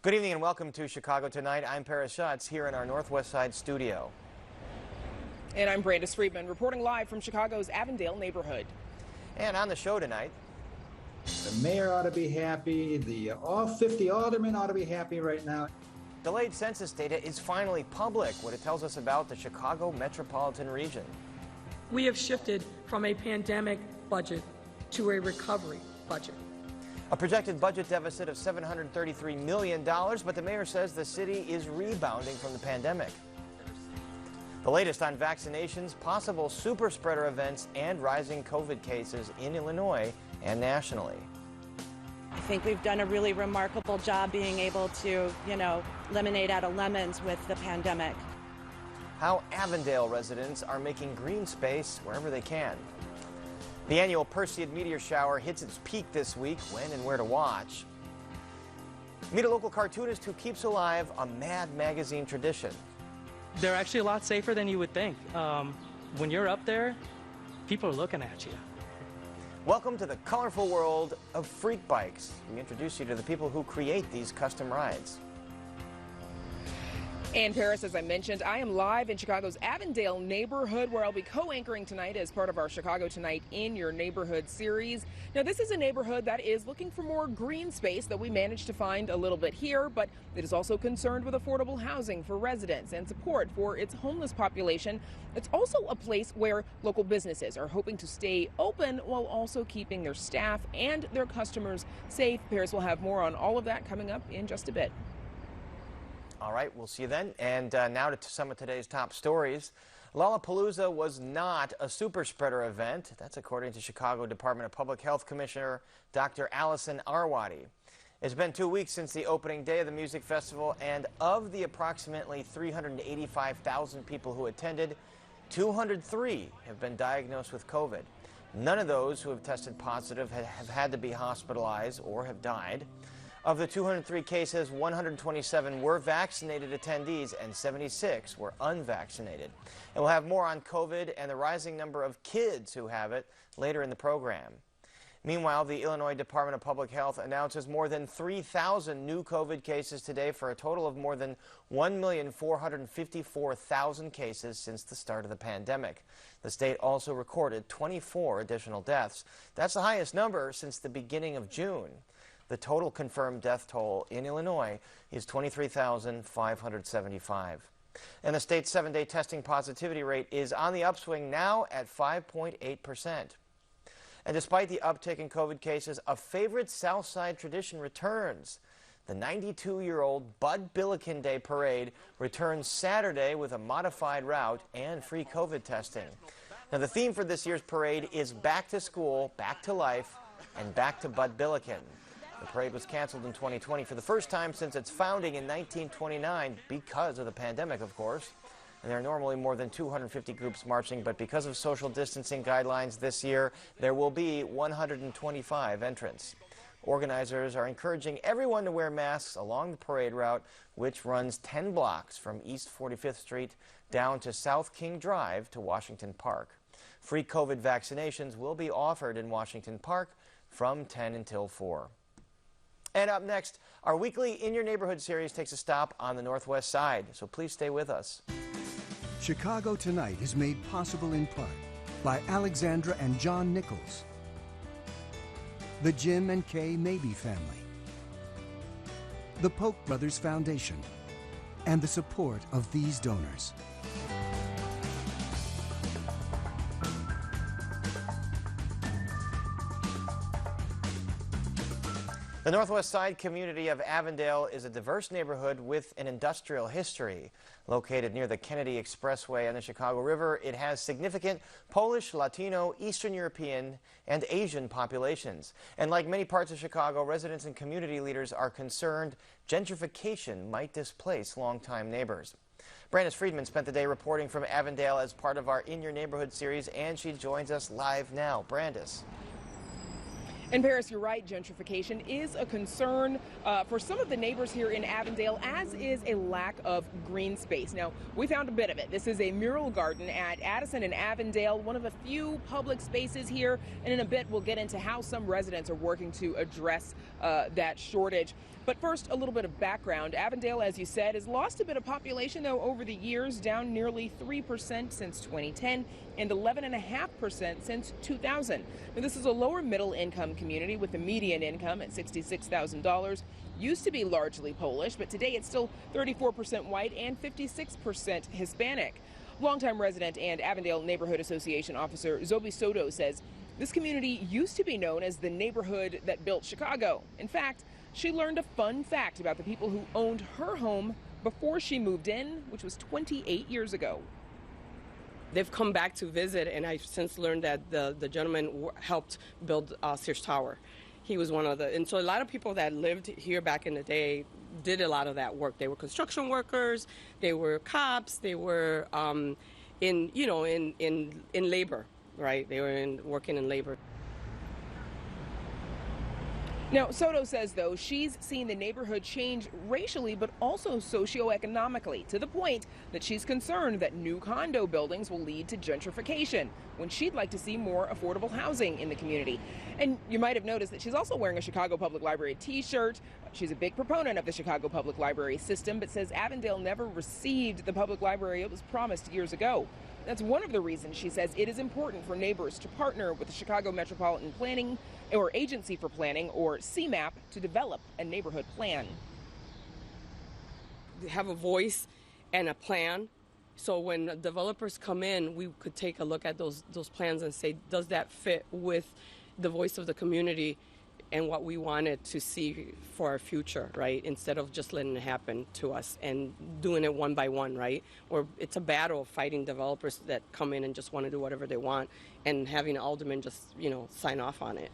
Good evening and welcome to Chicago Tonight. I'm Perseid here in our Northwest Side studio. And I'm Brandis Friedman reporting live from Chicago's Avondale neighborhood. And on the show tonight, the mayor ought to be happy. All 50 aldermen ought to be happy right now. Delayed census data is finally public, what it tells us about the Chicago metropolitan region. We have shifted from a pandemic budget to a recovery budget. A projected budget deficit of $733 million, but the mayor says the city is rebounding from the pandemic. The latest on vaccinations, possible super spreader events, and rising COVID cases in Illinois and nationally. I think we've done a really remarkable job being able to, lemonade out of lemons with the pandemic. How Avondale residents are making green space wherever they can. The annual Perseid meteor shower hits its peak this week. When and where to watch. Meet a local cartoonist who keeps alive a Mad magazine tradition. They're actually a lot safer than you would think. When you're up there, people are looking at you. Welcome to the colorful world of freak bikes. We introduce you to the people who create these custom rides. And Paris, as I mentioned, I am live in Chicago's Avondale neighborhood, where I'll be co-anchoring tonight as part of our Chicago Tonight in Your Neighborhood series. Now, this is a neighborhood that is looking for more green space that we managed to find a little bit here, but it is also concerned with affordable housing for residents and support for its homeless population. It's also a place where local businesses are hoping to stay open while also keeping their staff and their customers safe. Paris will have more on all of that coming up in just a bit. All right, we'll see you then. And now to some of today's top stories. Lollapalooza was not a super spreader event. That's according to Chicago Department of Public Health Commissioner Dr. Allison Arwady. It's been 2 weeks since the opening day of the music festival, and of the approximately 385,000 people who attended, 203 have been diagnosed with COVID. None of those who have tested positive have had to be hospitalized or have died. Of the 203 cases, 127 were vaccinated attendees and 76 were unvaccinated. And we'll have more on COVID and the rising number of kids who have it later in the program. Meanwhile, the Illinois Department of Public Health announces more than 3,000 new COVID cases today for a total of more than 1,454,000 cases since the start of the pandemic. The state also recorded 24 additional deaths. That's the highest number since the beginning of June. The total confirmed death toll in Illinois is 23,575. And the state's 7-day testing positivity rate is on the upswing now at 5.8%. And despite the uptick in COVID cases, a favorite South Side tradition returns. The 92-year-old Bud Billiken Day Parade returns Saturday with a modified route and free COVID testing. Now, the theme for this year's parade is back to school, back to life, and back to Bud Billiken. The parade was canceled in 2020 for the first time since its founding in 1929 because of the pandemic, of course. And there are normally more than 250 groups marching, but because of social distancing guidelines this year, there will be 125 entrants. Organizers are encouraging everyone to wear masks along the parade route, which runs 10 blocks from East 45th Street down to South King Drive to Washington Park. Free COVID vaccinations will be offered in Washington Park from 10 until 4. And up next, our weekly In Your Neighborhood series takes a stop on the Northwest Side, so please stay with us. Chicago Tonight is made possible in part by Alexandra and John Nichols, the Jim and Kay Mabee family, the Polk Brothers Foundation, and the support of these donors. The Northwest Side community of Avondale is a diverse neighborhood with an industrial history. Located near the Kennedy Expressway and the Chicago River, it has significant Polish, Latino, Eastern European, and Asian populations. And like many parts of Chicago, residents and community leaders are concerned gentrification might displace longtime neighbors. Brandis Friedman spent the day reporting from Avondale as part of our In Your Neighborhood series, and she joins us live now. Brandis. And Paris, you're right, gentrification is a concern for some of the neighbors here in Avondale, as is a lack of green space. Now, we found a bit of it. This is a mural garden at Addison and Avondale, one of a few public spaces here. And in a bit, we'll get into how some residents are working to address that shortage. But first, a little bit of background. Avondale, as you said, has lost a bit of population, though, over the years, down nearly 3% since 2010 and 11.5% since 2000. Now, this is a lower middle income community with a median income at $66,000. Used to be largely Polish, but today it's still 34% white and 56% Hispanic. Longtime resident and Avondale Neighborhood Association officer Zobi Soto says this community used to be known as the neighborhood that built Chicago. In fact, she learned a fun fact about the people who owned her home before she moved in, which was 28 years ago. They've come back to visit, and I've since learned that the gentleman helped build Sears Tower. He was one of the, and so a lot of people that lived here back in the day did a lot of that work. They were construction workers, they were cops, they were in labor, right? They were working in labor. Now, Soto says, though, she's seen the neighborhood change racially, but also socioeconomically, to the point that she's concerned that new condo buildings will lead to gentrification, when she'd like to see more affordable housing in the community. And you might have noticed that she's also wearing a Chicago Public Library t-shirt. She's a big proponent of the Chicago Public Library system, but says Avondale never received the public library it was promised years ago. That's one of the reasons she says it is important for neighbors to partner with the Chicago Metropolitan Planning or Agency for Planning, or CMAP, to develop a neighborhood plan. Have a voice and a plan. So when developers come in, we could take a look at those plans and say, does that fit with the voice of the community and what we wanted to see for our future, right? Instead of just letting it happen to us and doing it one by one, right? Or it's a battle fighting developers that come in and just want to do whatever they want and having aldermen just, sign off on it.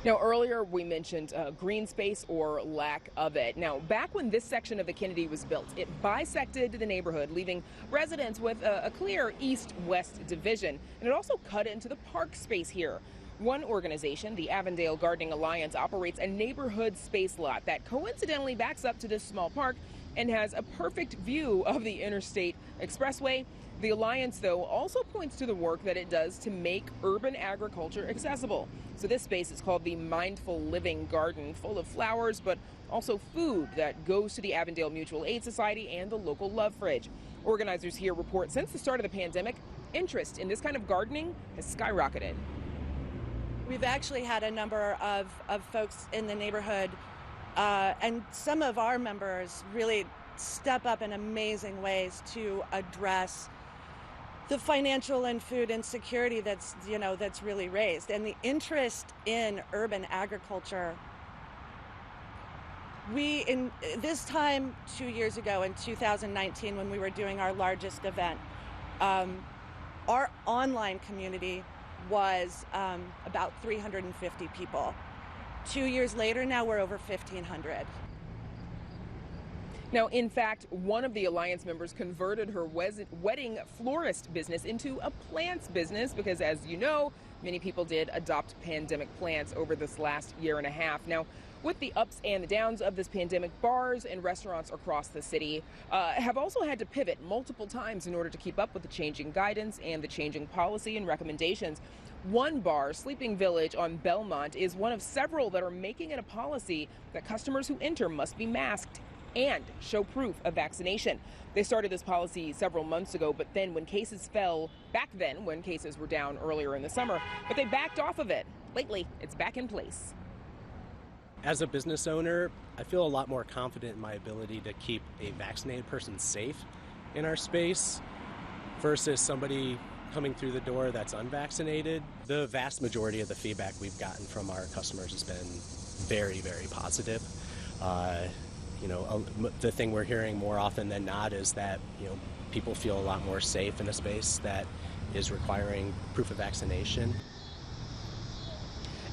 Now, earlier we mentioned green space or lack of it. Now, back when this section of the Kennedy was built, it bisected the neighborhood, leaving residents with a clear east-west division. And it also cut into the park space here. One organization, the Avondale Gardening Alliance, operates a neighborhood space lot that coincidentally backs up to this small park and has a perfect view of the Interstate Expressway. The Alliance, though, also points to the work that it does to make urban agriculture accessible. So this space is called the Mindful Living Garden, full of flowers, but also food that goes to the Avondale Mutual Aid Society and the local Love Fridge. Organizers here report since the start of the pandemic, interest in this kind of gardening has skyrocketed. We've actually had a number of folks in the neighborhood, and some of our members really step up in amazing ways to address the financial and food insecurity that's really raised, and the interest in urban agriculture. In this time 2 years ago in 2019, when we were doing our largest event, our online community was about 350 people. 2 years later, now we're over 1,500. Now, in fact, one of the Alliance members converted her wedding florist business into a plants business because, as you know, many people did adopt pandemic plants over this last year and a half. Now, with the ups and the downs of this pandemic, bars and restaurants across the city have also had to pivot multiple times in order to keep up with the changing guidance and the changing policy and recommendations. One bar, Sleeping Village on Belmont, is one of several that are making it a policy that customers who enter must be masked and show proof of vaccination. They started this policy several months ago, but then when cases fell, back then when cases were down earlier in the summer, but they backed off of it. Lately, it's back in place. As a business owner, I feel a lot more confident in my ability to keep a vaccinated person safe in our space versus somebody coming through the door that's unvaccinated. The vast majority of the feedback we've gotten from our customers has been very, very positive. The thing we're hearing more often than not is that, people feel a lot more safe in a space that is requiring proof of vaccination.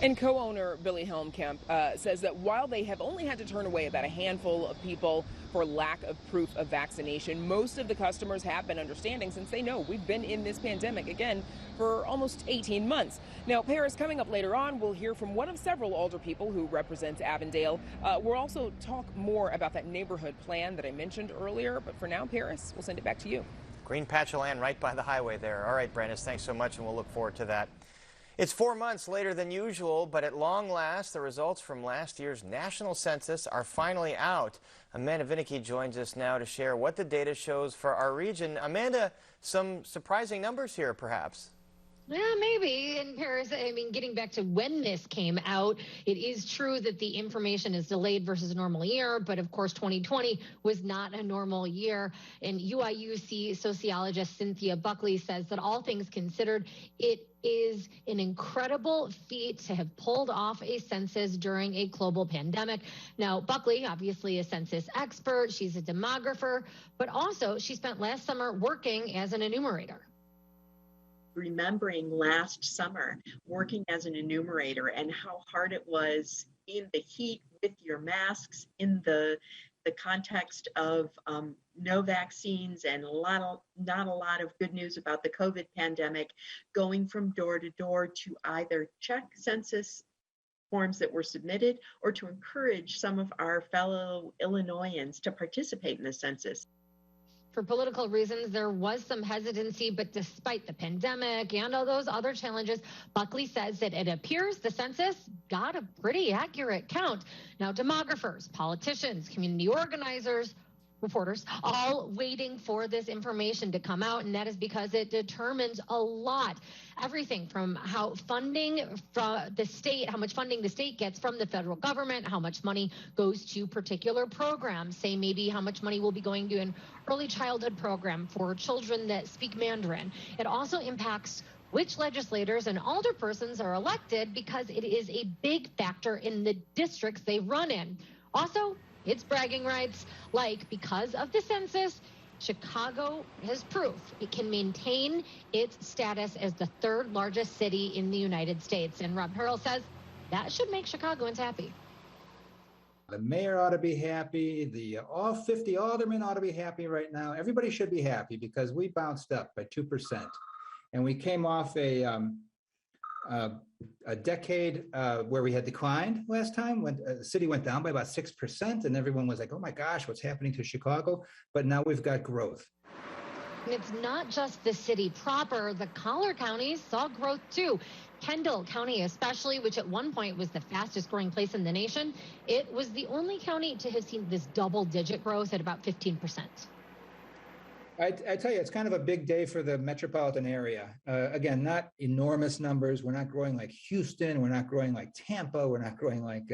And co-owner Billy Helmkamp says that while they have only had to turn away about a handful of people for lack of proof of vaccination, most of the customers have been understanding since they know we've been in this pandemic again for almost 18 months. Now, Paris, coming up later on, we'll hear from one of several older people who represents Avondale. We'll also talk more about that neighborhood plan that I mentioned earlier. But for now, Paris, we'll send it back to you. Green patch of land right by the highway there. All right, Brandis, thanks so much, and we'll look forward to that. It's 4 months later than usual, but at long last, the results from last year's national census are finally out. Amanda Vinicky joins us now to share what the data shows for our region. Amanda, some surprising numbers here, perhaps. Yeah, maybe. In Paris, I mean, getting back to when this came out, it is true that the information is delayed versus a normal year, but of course 2020 was not a normal year. And UIUC sociologist Cynthia Buckley says that all things considered, it is an incredible feat to have pulled off a census during a global pandemic. Now, Buckley, obviously a census expert, she's a demographer, but also she spent last summer working as an enumerator. Remembering last summer working as an enumerator and how hard it was in the heat with your masks, in the context of no vaccines and not a lot of good news about the COVID pandemic, going from door to door to either check census forms that were submitted or to encourage some of our fellow Illinoisans to participate in the census. For political reasons, there was some hesitancy, but despite the pandemic and all those other challenges, Buckley says that it appears the census got a pretty accurate count. Now, demographers, politicians, community organizers, reporters, all waiting for this information to come out, and that is because it determines a lot. Everything from how funding from the state, how much funding the state gets from the federal government, how much money goes to particular programs, say maybe how much money will be going to an early childhood program for children that speak Mandarin. It also impacts which legislators and alderpersons are elected because it is a big factor in the districts they run in. Also, it's bragging rights, like because of the census, Chicago has proof it can maintain its status as the third largest city in the United States. And Rob Harrell says that should make Chicagoans happy. The mayor ought to be happy. All 50 aldermen ought to be happy right now. Everybody should be happy because we bounced up by 2%. And we came off a decade where we had declined last time when the city went down by about 6%, and everyone was like, oh my gosh, what's happening to Chicago? But now we've got growth. And it's not just the city proper. The collar counties saw growth too. Kendall County especially, which at one point was the fastest growing place in the nation, it was the only county to have seen this double-digit growth at about 15%. I tell you, it's kind of a big day for the metropolitan area. Again, not enormous numbers. We're not growing like Houston. We're not growing like Tampa. We're not growing like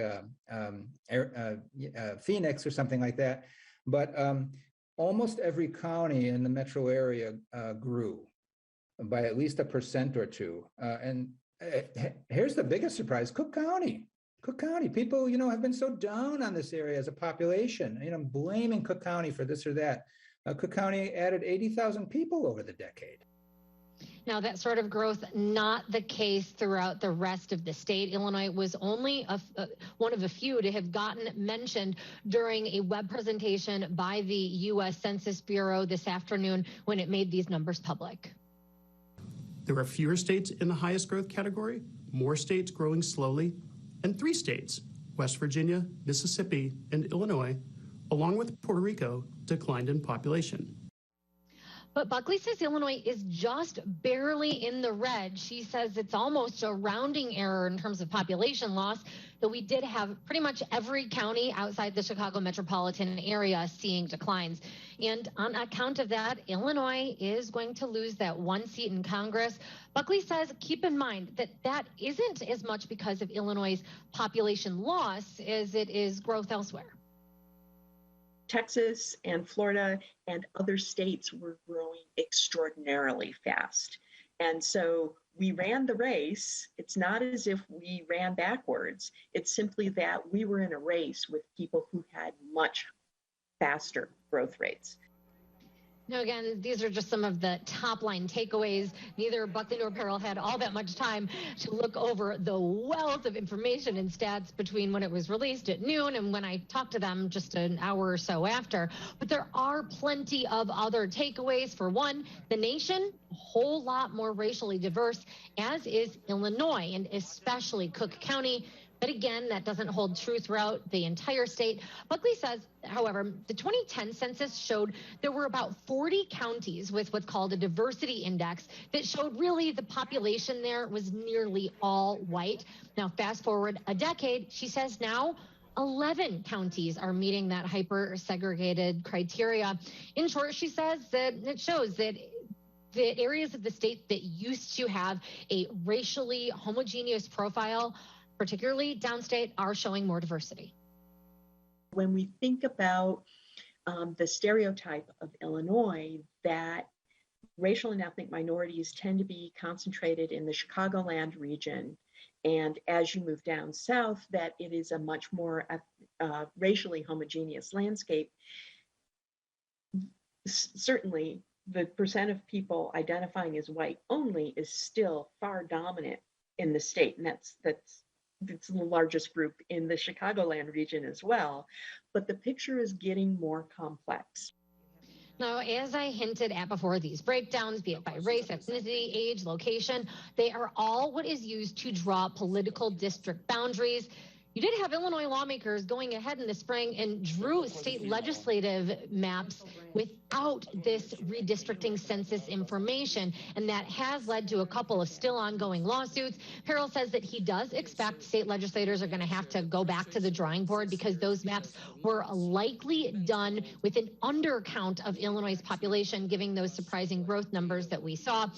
Phoenix or something like that. But almost every county in the metro area grew by at least 1% or 2%. And here's the biggest surprise: Cook County. Cook County, people, have been so down on this area as a population, blaming Cook County for this or that. Cook County added 80,000 people over the decade. Now, that sort of growth, not the case throughout the rest of the state. Illinois was only one of a few to have gotten mentioned during a web presentation by the U.S. Census Bureau this afternoon when it made these numbers public. There are fewer states in the highest growth category, more states growing slowly, and 3 states, West Virginia, Mississippi, and Illinois, along with Puerto Rico, declined in population. But Buckley says Illinois is just barely in the red. She says it's almost a rounding error in terms of population loss, though we did have pretty much every county outside the Chicago metropolitan area seeing declines. And on account of that, Illinois is going to lose that 1 seat in Congress. Buckley says keep in mind that that isn't as much because of Illinois' population loss as it is growth elsewhere. Texas and Florida and other states were growing extraordinarily fast. And so we ran the race. It's not as if we ran backwards. It's simply that we were in a race with people who had much faster growth rates. Now, again, these are just some of the top line takeaways. Neither Buckley nor Peril had all that much time to look over the wealth of information and stats between when it was released at noon and when I talked to them just an hour or so after. But there are plenty of other takeaways. For one, the nation, a whole lot more racially diverse, as is Illinois, and especially Cook County. But again, that doesn't hold true throughout the entire state. Buckley says, however, the 2010 census showed there were about 40 counties with what's called a diversity index that showed really the population there was nearly all white. Now, fast forward a decade, she says now 11 counties are meeting that hyper-segregated criteria. In short, she says that it shows that the areas of the state that used to have a racially homogeneous profile, particularly downstate, are showing more diversity. When we think about the stereotype of Illinois, that racial and ethnic minorities tend to be concentrated in the Chicagoland region, and as you move down south, that it is a much more racially homogeneous landscape, certainly the percent of people identifying as white only is still far dominant in the state, and that's it's the largest group in the Chicagoland region as well, but the picture is getting more complex. Now, as I hinted at before, these breakdowns, be it by race, ethnicity, age, location, they are all what is used to draw political district boundaries. You did have Illinois lawmakers going ahead in the spring and drew state legislative maps without this redistricting census information, and that has led to a couple of still ongoing lawsuits. Peril says that he does expect state legislators are going to have to go back to the drawing board because those maps were likely done with an undercount of Illinois' population, giving those surprising growth numbers that we saw.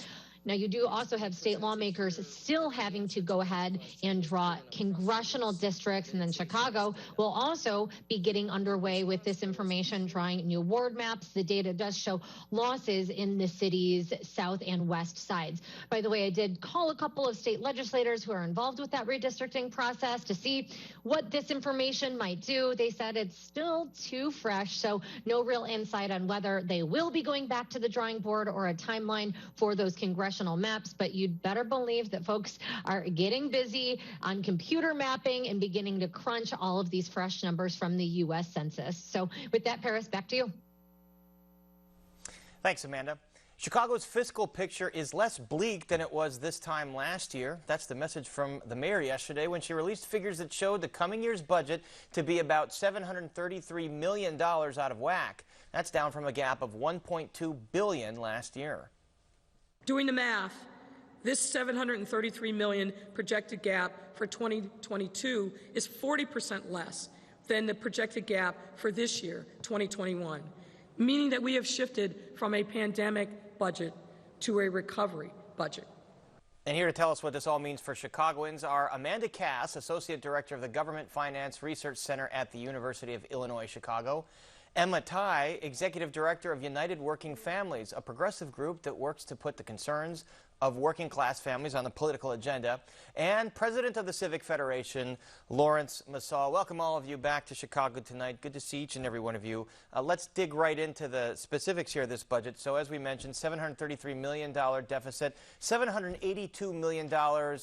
Now, you do also have state lawmakers still having to go ahead and draw congressional districts, and then Chicago will also be getting underway with this information, drawing new ward maps. The data does show losses in the city's south and west sides. By the way, I did call a couple of state legislators who are involved with that redistricting process to see what this information might do. They said it's still too fresh, so no real insight on whether they will be going back to the drawing board or a timeline for those congressional maps, but you'd better believe that folks are getting busy on computer mapping and beginning to crunch all of these fresh numbers from the U.S. Census. So with that, Paris, back to you. Thanks, Amanda. Chicago's fiscal picture is less bleak than it was this time last year. That's the message from the mayor yesterday when she released figures that showed the coming year's budget to be about $733 million out of whack. That's down from a gap of $1.2 billion last year. Doing the math, this $733 million projected gap for 2022 is 40% less than the projected gap for this year, 2021, meaning that we have shifted from a pandemic budget to a recovery budget. And here to tell us what this all means for Chicagoans are Amanda Cass, Associate Director of the Government Finance Research Center at the University of Illinois, Chicago, Emma Tai, Executive Director of United Working Families, a progressive group that works to put the concerns of working class families on the political agenda, and President of the Civic Federation, Lawrence Massaw. Welcome all of you back to Chicago tonight. Good to see each and every one of you. Let's dig right into the specifics here of this budget. So as we mentioned, $733 million deficit, $782 million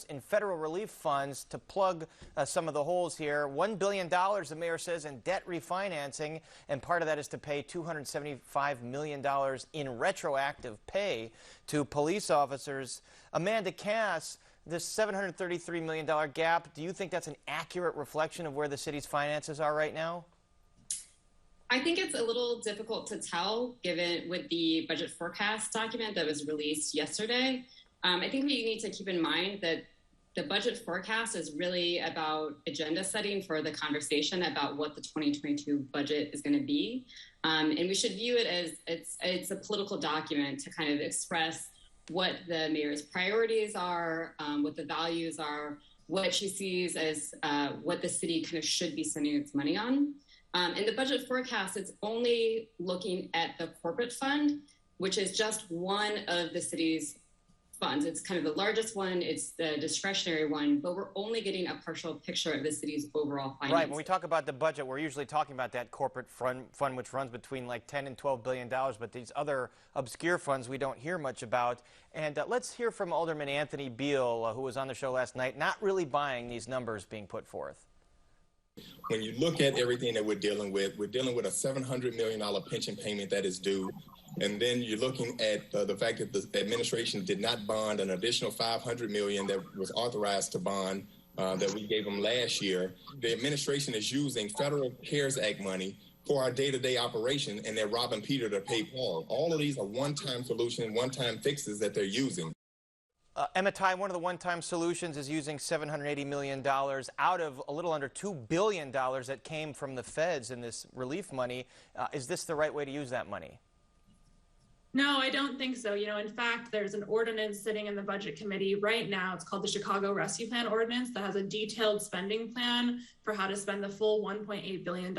in federal relief funds to plug some of the holes here. $1 billion, the mayor says, in debt refinancing, and part of that is to pay $275 million in retroactive pay to police officers. Amanda Cass, this $733 million gap, do you think that's an accurate reflection of where the city's finances are right now? I think it's a little difficult to tell given with the budget forecast document that was released yesterday. I think we need to keep in mind that the budget forecast is really about agenda setting for the conversation about what the 2022 budget is going to be. And we should view it as it's a political document to kind of express what the mayor's priorities are, what the values are, what she sees as what the city kind of should be spending its money on. In the budget forecast, it's only looking at the corporate fund, which is just one of the city's funds. It's kind of the largest one, it's the discretionary one, but we're only getting a partial picture of the city's overall finances. Right, when we talk about the budget, we're usually talking about that corporate fund which runs between like $10 and $12 billion, but these other obscure funds we don't hear much about. And let's hear from Alderman Anthony Beal, who was on the show last night, not really buying these numbers being put forth. When you look at everything that we're dealing with a $700 million pension payment that is due. And then you're looking at the fact that the administration did not bond an additional $500 million that was authorized to bond that we gave them last year. The administration is using federal CARES Act money for our day-to-day operation, and they're robbing Peter to pay Paul. All of these are one-time solutions, one-time fixes that they're using. Emma Ty, one of the one-time solutions is using $780 million out of a little under $2 billion that came from the feds in this relief money. Is this the right way to use that money? No, I don't think so. In fact, there's an ordinance sitting in the budget committee right now. It's called the Chicago Rescue Plan Ordinance that has a detailed spending plan for how to spend the full $1.8 billion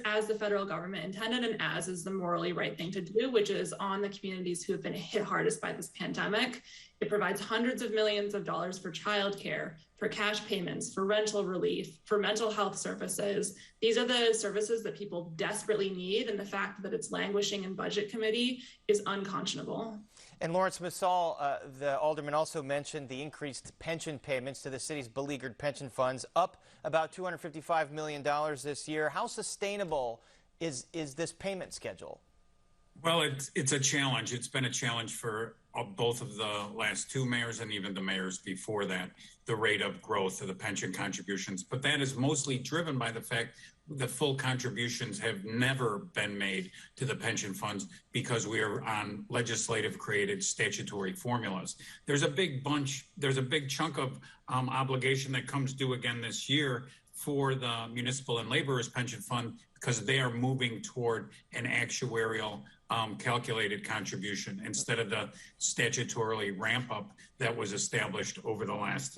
as the federal government intended and as is the morally right thing to do, which is on the communities who have been hit hardest by this pandemic. It provides hundreds of millions of dollars for childcare, for cash payments, for rental relief, for mental health services. These are the services that people desperately need, and the fact that it's languishing in budget committee is unconscionable. And Lawrence Massal, the alderman, also mentioned the increased pension payments to the city's beleaguered pension funds, up about $255 million this year. How sustainable is this payment schedule? Well, it's a challenge. It's been a challenge for both of the last two mayors and even the mayors before that, the rate of growth of the pension contributions. But that is mostly driven by the fact the full contributions have never been made to the pension funds because we are on legislative created statutory formulas. There's a big chunk of obligation that comes due again this year for the municipal and laborers pension fund because they are moving toward an actuarial calculated contribution instead of the statutorily ramp up that was established over the last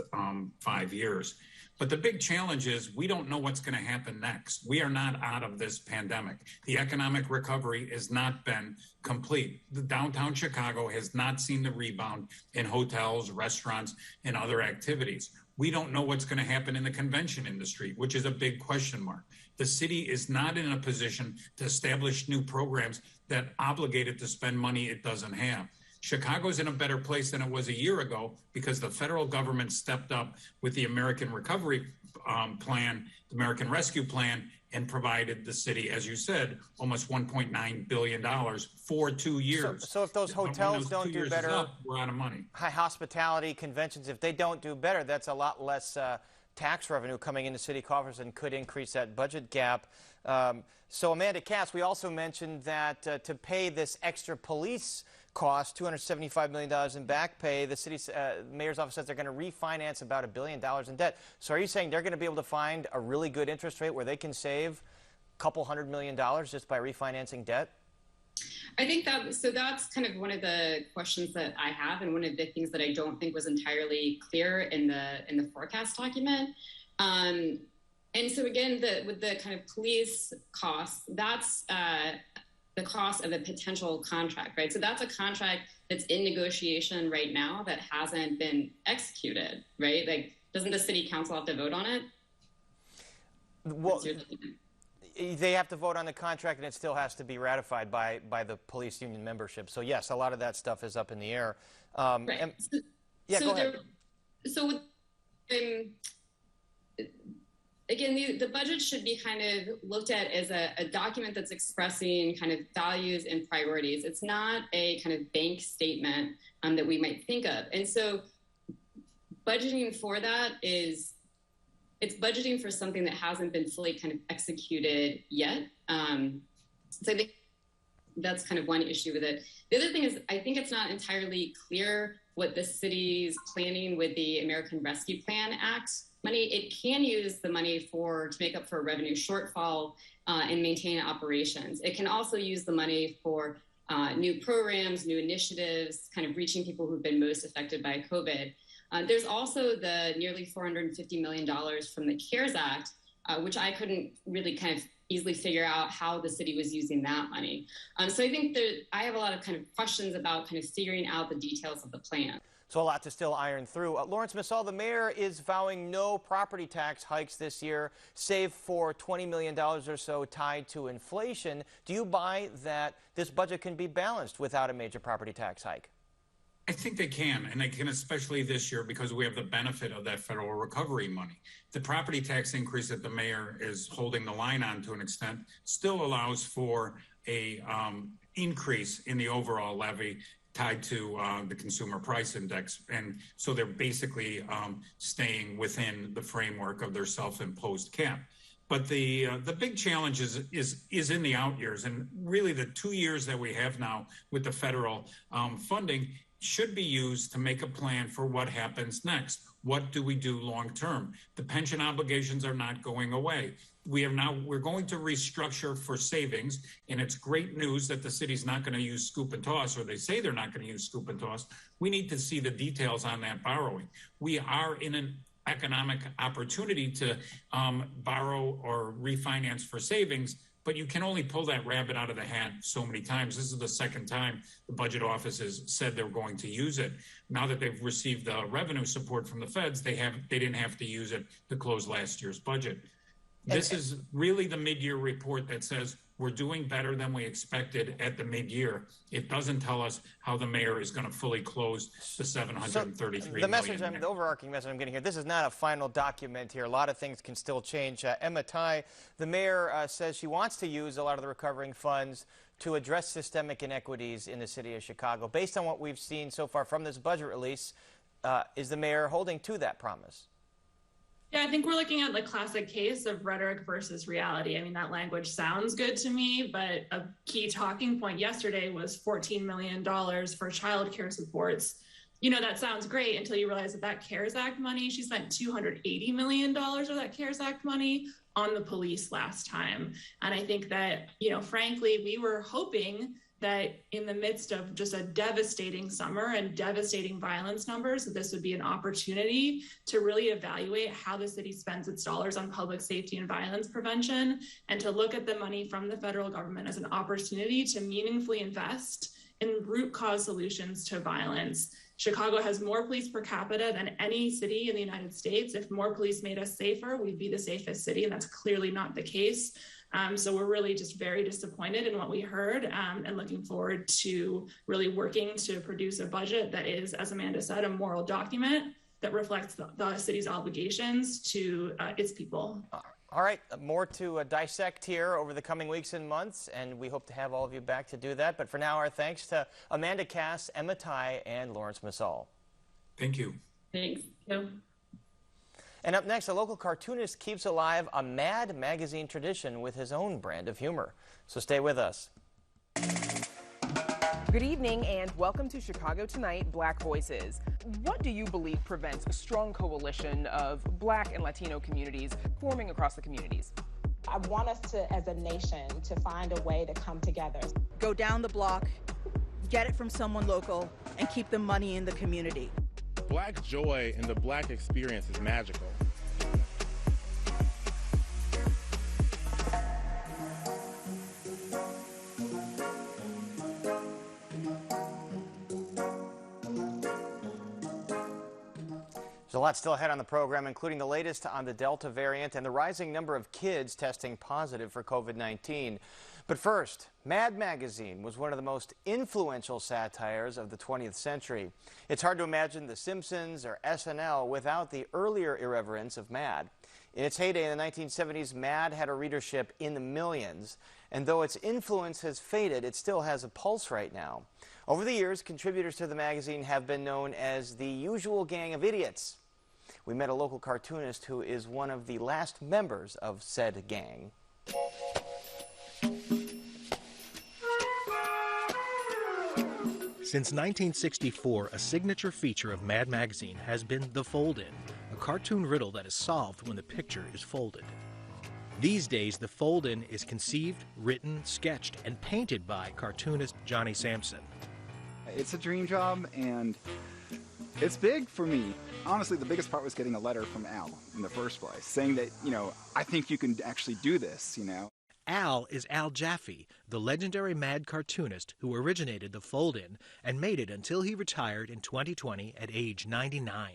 5 years. But the big challenge is we don't know what's going to happen next. We are not out of this pandemic. The economic recovery has not been complete. The downtown Chicago has not seen the rebound in hotels, restaurants, and other activities. We don't know what's going to happen in the convention industry, which is a big question mark. The city is not in a position to establish new programs that obligate it to spend money it doesn't have. Chicago's in a better place than it was a year ago because the federal government stepped up with the American Recovery Plan, the American Rescue Plan, and provided the city, as you said, almost $1.9 billion for 2 years. So if those hotels don't do better, up, we're out of money. High hospitality, conventions, if they don't do better, that's a lot less tax revenue coming into city coffers and could increase that budget gap. So Amanda Cass, we also mentioned that to pay this extra police cost, $275 million in back pay, the city's mayor's office says they're going to refinance about $1 billion in debt. So are you saying they're going to be able to find a really good interest rate where they can save a couple $100 million just by refinancing debt? I think that's kind of one of the questions that I have, and one of the things that I don't think was entirely clear in the forecast document. And so again, with the kind of police costs, that's the cost of a potential contract, right? So that's a contract that's in negotiation right now that hasn't been executed, right? Like, doesn't the city council have to vote on it? Well, they have to vote on the contract, and it still has to be ratified by the police union membership. So yes, a lot of that stuff is up in the air. Right. Go ahead. Again, the budget should be kind of looked at as a document that's expressing kind of values and priorities. It's not a kind of bank statement that we might think of. And so budgeting for that it's budgeting for something that hasn't been fully kind of executed yet. So I think that's kind of one issue with it. The other thing is I think it's not entirely clear what the city's planning with the American Rescue Plan Act money. It can use the money to make up for a revenue shortfall and maintain operations. It can also use the money for new programs, new initiatives, kind of reaching people who've been most affected by COVID. There's also the nearly $450 million from the CARES Act, which I couldn't really kind of easily figure out how the city was using that money. So I think that I have a lot of kind of questions about kind of figuring out the details of the plan. So a lot to still iron through. Lawrence Missal, the mayor is vowing no property tax hikes this year, save for $20 million or so tied to inflation. Do you buy that this budget can be balanced without a major property tax hike? I think they can, and they can especially this year because we have the benefit of that federal recovery money. The property tax increase that the mayor is holding the line on to an extent still allows for a increase in the overall levy tied to the consumer price index. And so they're basically staying within the framework of their self-imposed cap. But the big challenge is in the out years. And really the 2 years that we have now with the federal funding should be used to make a plan for what happens next. What do we do long term? The pension obligations are not going away. We're going to restructure for savings, and it's great news that the city's not going to use scoop and toss, or they say they're not going to use scoop and toss. We need to see the details on that borrowing. We are in an economic opportunity to borrow or refinance for savings, but you can only pull that rabbit out of the hat so many times. This is the second time the budget office has said they're going to use it. Now that they've received the revenue support from the feds, they didn't have to use it to close last year's budget. This is really the mid-year report that says we're doing better than we expected at the mid-year. It doesn't tell us how the mayor is going to fully close the $733 million. The overarching message I'm getting here, this is not a final document here. A lot of things can still change. Emma Tai, the mayor says she wants to use a lot of the recovering funds to address systemic inequities in the city of Chicago. Based on what we've seen so far from this budget release, is the mayor holding to that promise? Yeah, I think we're looking at the classic case of rhetoric versus reality. I mean, that language sounds good to me, but a key talking point yesterday was $14 million for childcare supports. You know, that sounds great until you realize that CARES Act money, she spent $280 million of that CARES Act money on the police last time. And I think that, you know, frankly, we were hoping that in the midst of just a devastating summer and devastating violence numbers, that this would be an opportunity to really evaluate how the city spends its dollars on public safety and violence prevention, and to look at the money from the federal government as an opportunity to meaningfully invest in root cause solutions to violence. Chicago has more police per capita than any city in the United States. If more police made us safer, we'd be the safest city, and that's clearly not the case. So we're really just very disappointed in what we heard, and looking forward to really working to produce a budget that is, as Amanda said, a moral document that reflects the city's obligations to its people. All right, more to dissect here over the coming weeks and months, and we hope to have all of you back to do that. But for now, our thanks to Amanda Cass, Emma Tai, and Lawrence Missal. Thank you. Thanks. And up next, a local cartoonist keeps alive a Mad magazine tradition with his own brand of humor. So stay with us. Good evening and welcome to Chicago Tonight, Black Voices. What do you believe prevents a strong coalition of Black and Latino communities forming across the communities? I want us to, as a nation, to find a way to come together. Go down the block, get it from someone local, and keep the money in the community. Black joy and the Black experience is magical. There's a lot still ahead on the program, including the latest on the Delta variant and the rising number of kids testing positive for COVID-19. But first, Mad magazine was one of the most influential satires of the 20th century. It's hard to imagine The Simpsons or SNL without the earlier irreverence of Mad. In its heyday in the 1970s, Mad had a readership in the millions, and though its influence has faded, it still has a pulse right now. Over the years, contributors to the magazine have been known as the usual gang of idiots. We met a local cartoonist who is one of the last members of said gang. Since 1964, a signature feature of Mad magazine has been the fold-in, a cartoon riddle that is solved when the picture is folded. These days, the fold-in is conceived, written, sketched, and painted by cartoonist Johnny Sampson. It's a dream job, and it's big for me. Honestly, the biggest part was getting a letter from Al in the first place, saying that, I think you can actually do this, Al is Al Jaffe, the legendary Mad cartoonist who originated the fold-in and made it until he retired in 2020 at age 99.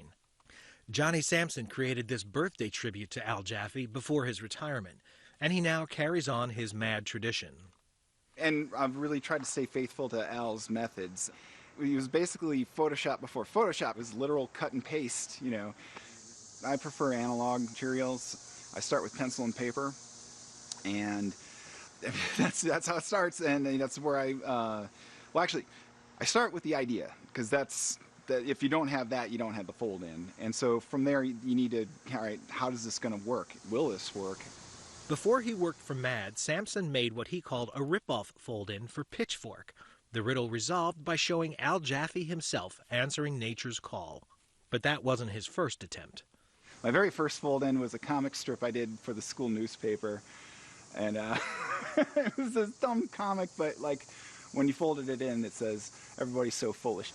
Johnny Sampson created this birthday tribute to Al Jaffe before his retirement, and he now carries on his Mad tradition. And I've really tried to stay faithful to Al's methods. He was basically Photoshop before Photoshop. It was literal cut and paste, you know. I prefer analog materials. I start with pencil and paper, and that's how it starts. And that's where I start with the idea, because if you don't have that, you don't have the fold-in. And so from there, you need to, all right, how is this going to work? Will this work? Before he worked for Mad, Sampson made what he called a rip-off fold-in for Pitchfork. The riddle resolved by showing Al Jaffe himself answering nature's call. But that wasn't his first attempt. My very first fold-in was a comic strip I did for the school newspaper. And it was this dumb comic, but like when you folded it in, it says, "Everybody's so foolish."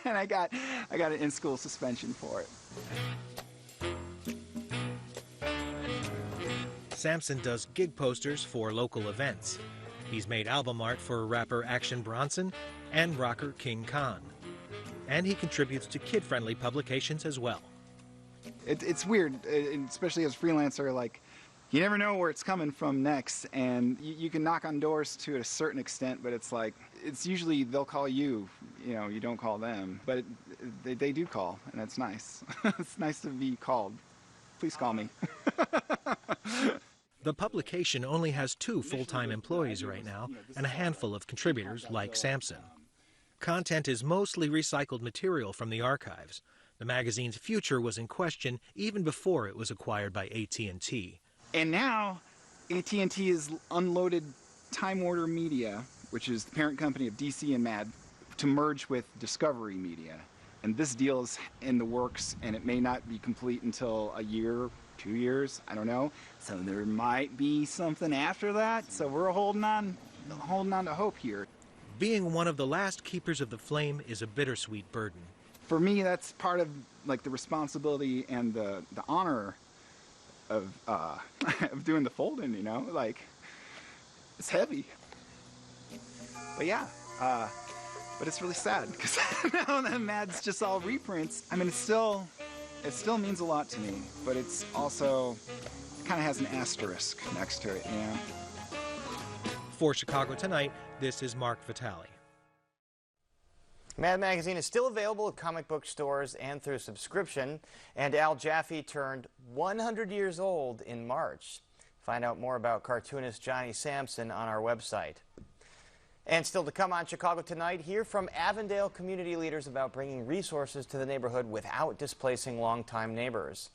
And I got an in-school suspension for it. Sampson does gig posters for local events. He's made album art for rapper Action Bronson and rocker King Khan. And he contributes to kid-friendly publications as well. It's weird, especially as a freelancer, like, you never know where it's coming from next, and you can knock on doors to a certain extent, but it's like, it's usually they'll call you, you know, you don't call them, but they do call, and it's nice. It's nice to be called. Please call me. The publication only has 2 full-time employees right now and a handful of contributors like Sampson. Content is mostly recycled material from the archives. The magazine's future was in question even before it was acquired by AT&T. And now, AT&T has unloaded Time Warner Media, which is the parent company of DC and Mad, to merge with Discovery Media. And this deal is in the works, and it may not be complete until a year, 2 years, I don't know. So there might be something after that, so we're holding on to hope here. Being one of the last keepers of the flame is a bittersweet burden. For me, that's part of like the responsibility and the honor of doing the fold-in, you know, like, it's heavy. But yeah, but it's really sad because now that Mad's just all reprints. I mean, it still means a lot to me, but it's also, it kind of has an asterisk next to it, you know. For Chicago Tonight, this is Mark Vitale. Mad Magazine is still available at comic book stores and through subscription, and Al Jaffe turned 100 years old in March. Find out more about cartoonist Johnny Sampson on our website. And still to come on Chicago Tonight, hear from Avondale community leaders about bringing resources to the neighborhood without displacing longtime neighbors.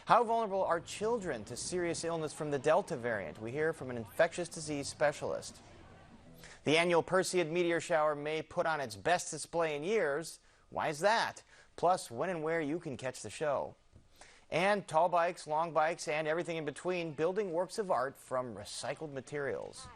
How vulnerable are children to serious illness from the Delta variant? We hear from an infectious disease specialist. The annual Perseid meteor shower may put on its best display in years. Why is that? Plus, when and where you can catch the show. And tall bikes, long bikes, and everything in between, building works of art from recycled materials.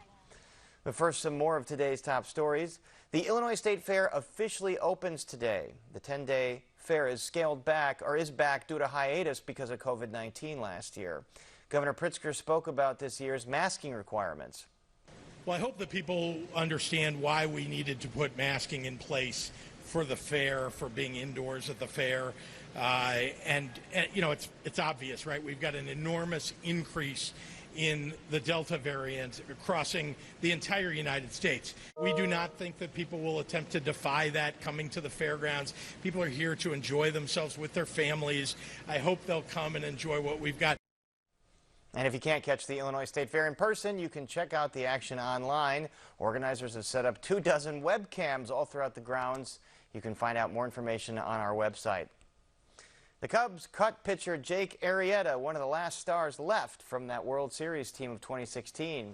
But first, some more of today's top stories. The Illinois State Fair officially opens today. The 10-day fair is scaled back, or is back due to hiatus because of COVID-19 last year. Governor Pritzker spoke about this year's masking requirements. Well, I hope that people understand why we needed to put masking in place for the fair, for being indoors at the fair. And you know, it's obvious, right? We've got an enormous increase in the Delta variant crossing the entire United States. We do not think that people will attempt to defy that coming to the fairgrounds. People are here to enjoy themselves with their families. I hope they'll come and enjoy what we've got. And if you can't catch the Illinois State Fair in person, you can check out the action online. Organizers have set up 24 webcams all throughout the grounds. You can find out more information on our website. The Cubs cut pitcher Jake Arrieta, one of the last stars left from that World Series team of 2016.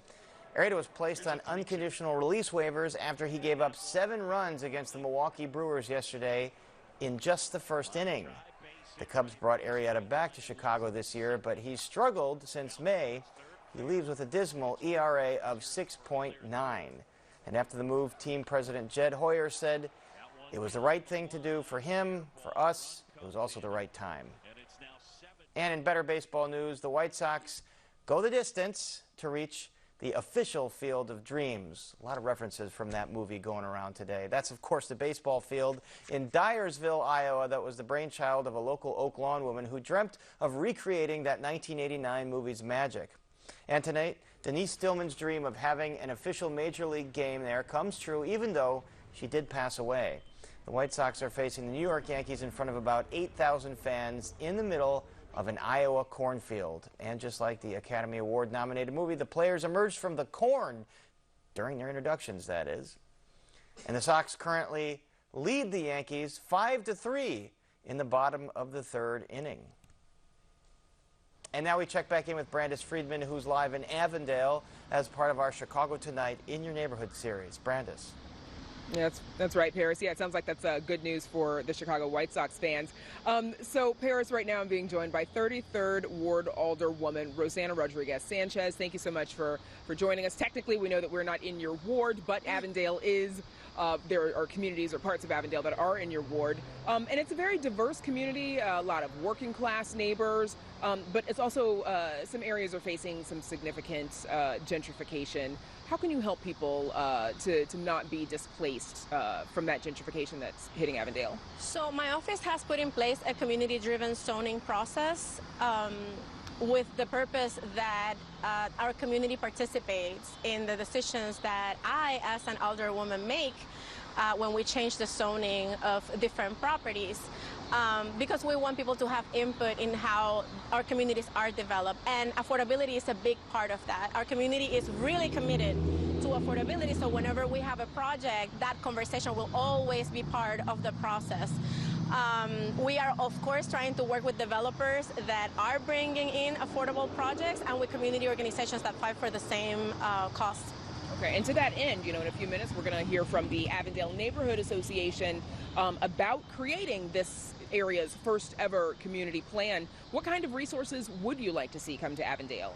Arrieta was placed on unconditional release waivers after he gave up 7 runs against the Milwaukee Brewers yesterday in just the first inning. The Cubs brought Arietta back to Chicago this year, but he's struggled since May. He leaves with a dismal ERA of 6.9. And after the move, team president Jed Hoyer said it was the right thing to do for him, for us. It was also the right time. And in better baseball news, the White Sox go the distance to reach the official Field of Dreams. A lot of references from that movie going around today. That's, of course, the baseball field in Dyersville, Iowa, that was the brainchild of a local Oak Lawn woman who dreamt of recreating that 1989 movie's magic. And tonight, Denise Stillman's dream of having an official Major League game there comes true, even though she did pass away. The White Sox are facing the New York Yankees in front of about 8,000 fans in the middle of an Iowa cornfield. And just like the Academy Award-nominated movie, the players emerged from the corn during their introductions, that is. And the Sox currently lead the Yankees 5-3 in the bottom of the third inning. And now we check back in with Brandis Friedman, who's live in Avondale as part of our Chicago Tonight in Your Neighborhood series. Brandis. Yeah, that's right, Paris. Yeah, it sounds like that's good news for the Chicago White Sox fans. So, Paris, right now I'm being joined by 33rd Ward Alderwoman Rosanna Rodriguez Sanchez. Thank you so much for joining us. Technically, we know that we're not in your ward, but Avondale is. There are communities or parts of Avondale that are in your ward. And it's a very diverse community, a lot of working class neighbors, but it's also some areas are facing some significant gentrification. How can you help people to not be displaced from that gentrification that's hitting Avondale? So my office has put in place a community-driven zoning process with the purpose that our community participates in the decisions that I, as an alderwoman, make when we change the zoning of different properties. Because we want people to have input in how our communities are developed, and affordability is a big part of that. Our community is really committed to affordability, so whenever we have a project, that conversation will always be part of the process. We are, of course, trying to work with developers that are bringing in affordable projects and with community organizations that fight for the same costs. Okay, and to that end, in a few minutes, we're going to hear from the Avondale Neighborhood Association about creating this area's first ever community plan. What kind of resources would you like to see come to Avondale?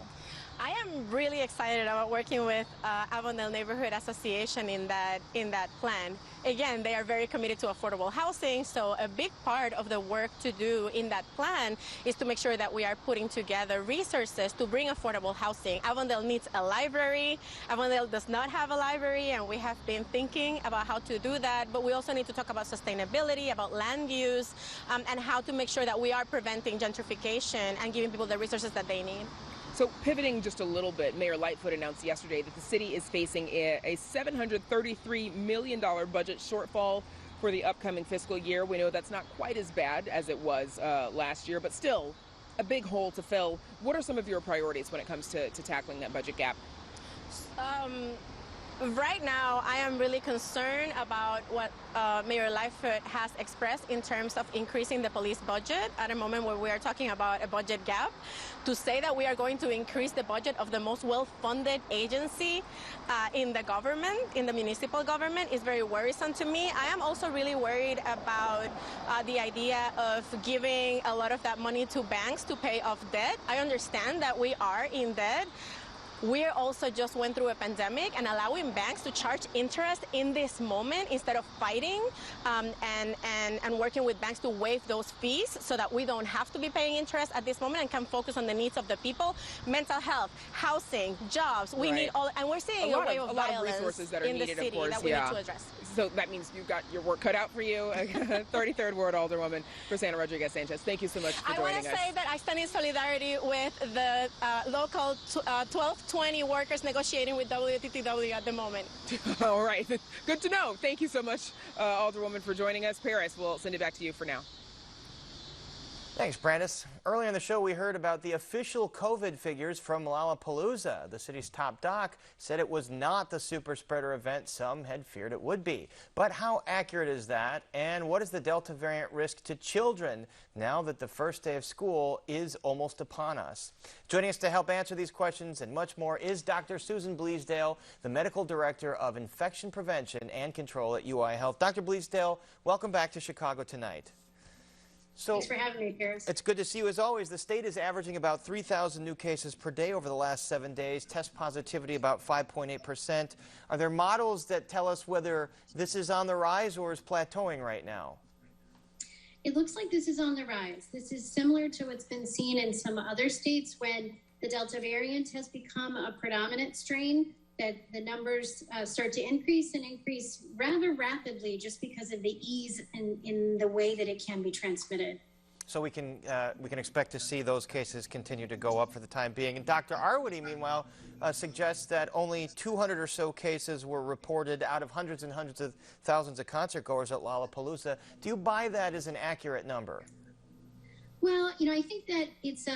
I am really excited about working with Avondale Neighborhood Association in that plan. Again, they are very committed to affordable housing, so a big part of the work to do in that plan is to make sure that we are putting together resources to bring affordable housing. Avondale needs a library. Avondale does not have a library, and we have been thinking about how to do that, but we also need to talk about sustainability, about land use, and how to make sure that we are preventing gentrification and giving people the resources that they need. So pivoting just a little bit, Mayor Lightfoot announced yesterday that the city is facing a $733 million budget shortfall for the upcoming fiscal year. We know that's not quite as bad as it was last year, but still a big hole to fill. What are some of your priorities when it comes to tackling that budget gap? Right now, I am really concerned about what Mayor Lightfoot has expressed in terms of increasing the police budget at a moment where we are talking about a budget gap. To say that we are going to increase the budget of the most well-funded agency in the government, in the municipal government, is very worrisome to me. I am also really worried about the idea of giving a lot of that money to banks to pay off debt. I understand that we are in debt. We also just went through a pandemic, and allowing banks to charge interest in this moment instead of fighting and working with banks to waive those fees so that we don't have to be paying interest at this moment and can focus on the needs of the people. Mental health, housing, jobs, we need all, and we're seeing a wave of violence resources that are in the needed, city of course, that we need to address. So that means you've got your work cut out for you. 33rd Ward Alderwoman Rosanna Rodriguez Sanchez, thank you so much for joining us. I want to say that I stand in solidarity with the local 1220 workers negotiating with WTTW at the moment. All right, good to know. Thank you so much, Alderwoman, for joining us. Paris, we'll send it back to you for now. Thanks, Brandis. Earlier in the show, we heard about the official COVID figures from Lollapalooza. The city's top doc said it was not the super spreader event some had feared it would be. But how accurate is that? And what is the Delta variant risk to children now that the first day of school is almost upon us? Joining us to help answer these questions and much more is Dr. Susan Bleasdale, the Medical Director of Infection Prevention and Control at UI Health. Dr. Bleasdale, welcome back to Chicago Tonight. So, thanks for having me, Paris. It's good to see you as always. The state is averaging about 3,000 new cases per day over the last 7 days. Test positivity about 5.8%. Are there models that tell us whether this is on the rise or is plateauing right now? It looks like this is on the rise. This is similar to what's been seen in some other states when the Delta variant has become a predominant strain, that the numbers start to increase and increase rather rapidly just because of the ease in the way that it can be transmitted. So we can expect to see those cases continue to go up for the time being. And Dr. Arwady, meanwhile, suggests that only 200 or so cases were reported out of hundreds and hundreds of thousands of concert goers at Lollapalooza. Do you buy that as an accurate number? Well, I think that it's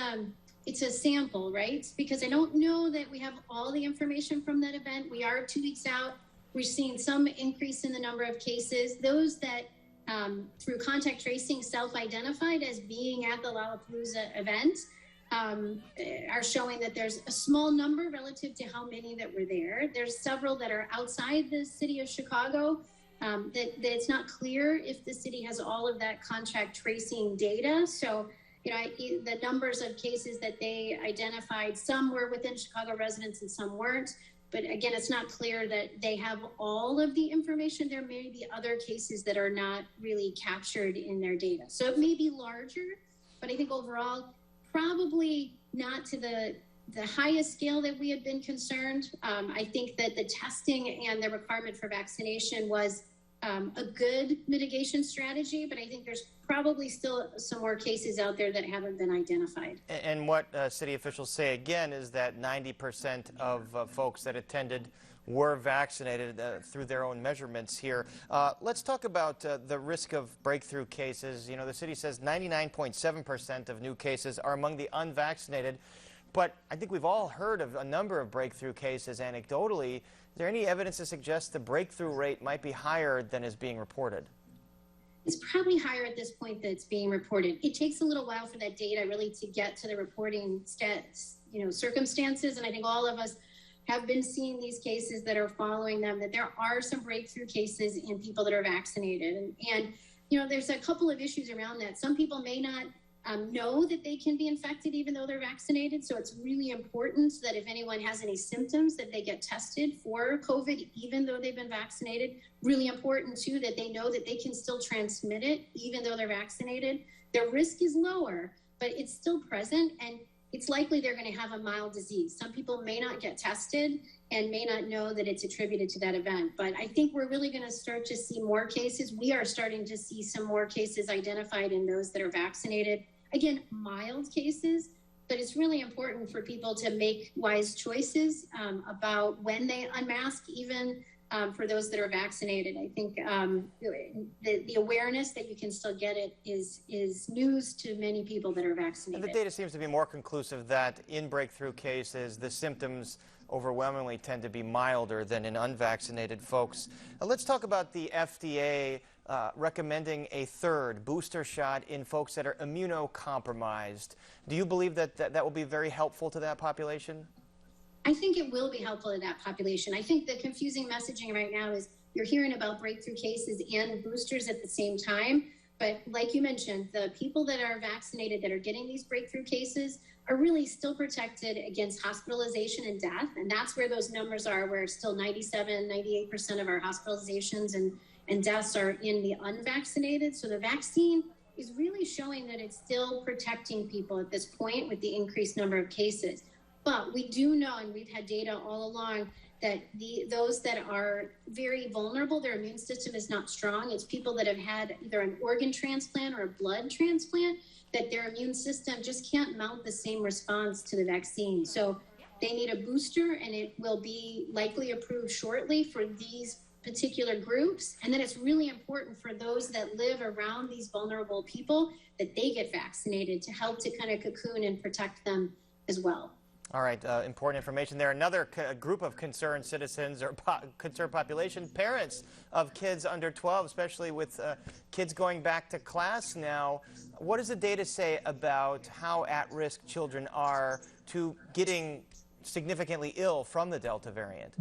a sample, right? Because I don't know that we have all the information from that event. We are 2 weeks out. We're seeing some increase in the number of cases. Those that through contact tracing self-identified as being at the Lollapalooza event are showing that there's a small number relative to how many that were there. There's several that are outside the city of Chicago that it's not clear if the city has all of that contact tracing data. So, the numbers of cases that they identified, some were within Chicago residents and some weren't. But again, it's not clear that they have all of the information. There may be other cases that are not really captured in their data. So it may be larger, but I think overall, probably not to the highest scale that we had been concerned. I think that the testing and the requirement for vaccination was a good mitigation strategy, but I think there's probably still some more cases out there that haven't been identified. And what city officials say again is that 90% of folks that attended were vaccinated through their own measurements here. Let's talk about the risk of breakthrough cases. The city says 99.7% of new cases are among the unvaccinated, but I think we've all heard of a number of breakthrough cases anecdotally. Is there any evidence to suggest the breakthrough rate might be higher than is being reported? It's probably higher at this point that's being reported. It takes a little while for that data really to get to the reporting circumstances, and I think all of us have been seeing these cases that are following them, that there are some breakthrough cases in people that are vaccinated. And there's a couple of issues around that. Some people may not know that they can be infected even though they're vaccinated. So it's really important that if anyone has any symptoms that they get tested for COVID even though they've been vaccinated. Really important too that they know that they can still transmit it even though they're vaccinated. Their risk is lower, but it's still present and it's likely they're going to have a mild disease. Some people may not get tested and may not know that it's attributed to that event. But I think we're really going to start to see more cases. We are starting to see some more cases identified in those that are vaccinated. Again, mild cases, but it's really important for people to make wise choices about when they unmask, even for those that are vaccinated. I think the awareness that you can still get it is news to many people that are vaccinated. And the data seems to be more conclusive that in breakthrough cases, the symptoms overwhelmingly tend to be milder than in unvaccinated folks. Let's talk about the FDA recommending a third booster shot in folks that are immunocompromised. Do you believe that will be very helpful to that population? I think it will be helpful to that population. I think the confusing messaging right now is you're hearing about breakthrough cases and boosters at the same time. But like you mentioned, the people that are vaccinated that are getting these breakthrough cases are really still protected against hospitalization and death. And that's where those numbers are, where still 98% of our hospitalizations and deaths are in the unvaccinated. So the vaccine is really showing that it's still protecting people at this point with the increased number of cases. But we do know, and we've had data all along, that those that are very vulnerable, their immune system is not strong. It's people that have had either an organ transplant or a blood transplant, that their immune system just can't mount the same response to the vaccine. So they need a booster, and it will be likely approved shortly for these particular groups. And then it's really important for those that live around these vulnerable people that they get vaccinated to help to kind of cocoon and protect them as well. All right, important information there. Another group of concerned citizens or concerned population, parents of kids under 12, especially with kids going back to class now. What does the data say about how at-risk children are to getting significantly ill from the Delta variant?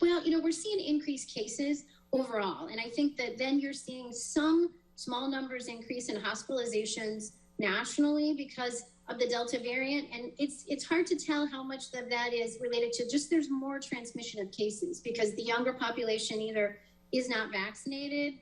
Well, we're seeing increased cases overall, and I think that then you're seeing some small numbers increase in hospitalizations nationally because of the Delta variant, and it's hard to tell how much of that is related to just there's more transmission of cases because the younger population either is not vaccinated